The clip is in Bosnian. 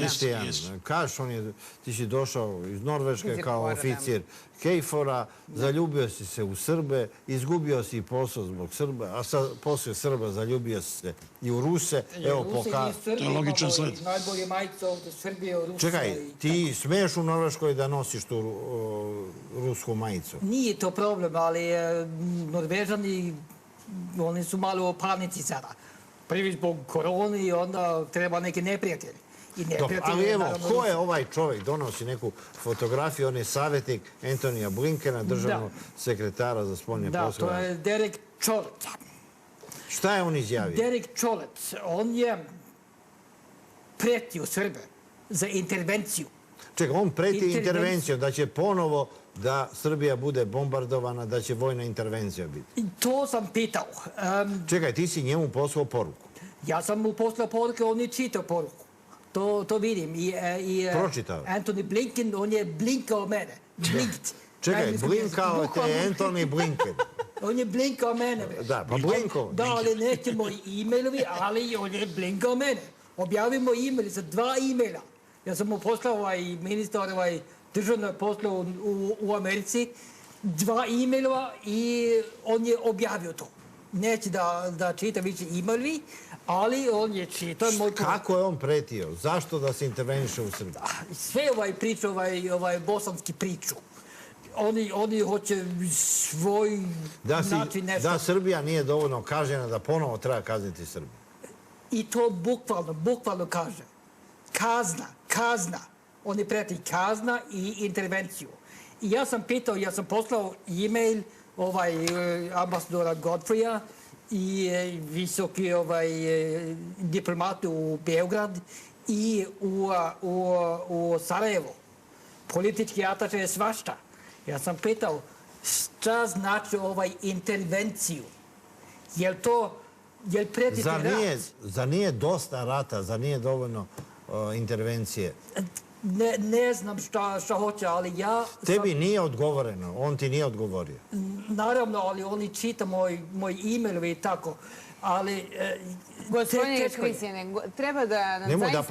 Kristijan, kažeš, ti si došao iz Norveške kao oficir KFOR-a, zaljubio si se u Srbe, izgubio si i posao zbog Srba, a sad poslije Srba zaljubio si se i u Ruse. Evo To je logičan sled. Najbolje majice ovdje Srbije, Rusije. Čekaj, ti smiješ u Norveškoj da nosiš tu rusku majicu? Nije to problem, ali Norvežani, oni su malo u panici sada. Prvi zbog korone i onda treba neki neprijatelj. Ali evo, ko je ovaj čovjek? Donosi neku fotografiju, on je savjetnik Antonija Blinkena, državnog sekretara za spoljne poslove. Da, to je Derek Chollet. Šta je on izjavio? Derek Chollet, on je pretio Srbe za intervenciju. Čekaj, on preti intervencijom, da će ponovo da Srbija bude bombardovana, da će vojna intervencija biti. To sam pitao. Čekaj, ti si njemu poslao poruku. Ja sam mu poslao poruku, on je čitao poruku. To vidim. Pročitao. Anthony Blinken, on je blinkao mene. Blinkt. Čekaj, blinkao te Anthony Blinken. On je blinkao mene. Da, pa blinkao. Da, ali neki moji e-mailovi, ali on je blinkao mene. Objavimo e-mail za 2 e-maila. Ja sam mu poslao ministar državno poslao u Americi 2 e-mailova i on je objavio to. Neće da čita više e-mailovi, ali on je čitao moj... Kako je on pretio? Zašto da se interveniše u Srbiji? Sve priča, bosanski priču. Oni hoće svoj način nešto... Da Srbija nije dovoljno kažnjena, da ponovo treba kazniti Srbiju. I to bukvalno kaže. Kazna. Oni preti kazna i intervenciju. I ja sam pitao, ja sam poslao e-mail ambasadora Godfreya i visoki diplomatu u Beograd i u Sarajevo. Politički ataše je svašta. Ja sam pitao šta znači intervenciju. Jel pretite rat? Zar nije dosta rata, zar nije dovoljno intervencije? Ne znam šta hoće, ali ja... Tebi nije odgovoreno, on ti nije odgovorio. Naravno, ali oni čita moj e-mail i tako, ali... Gospodine Kristijane, treba da nam zaista...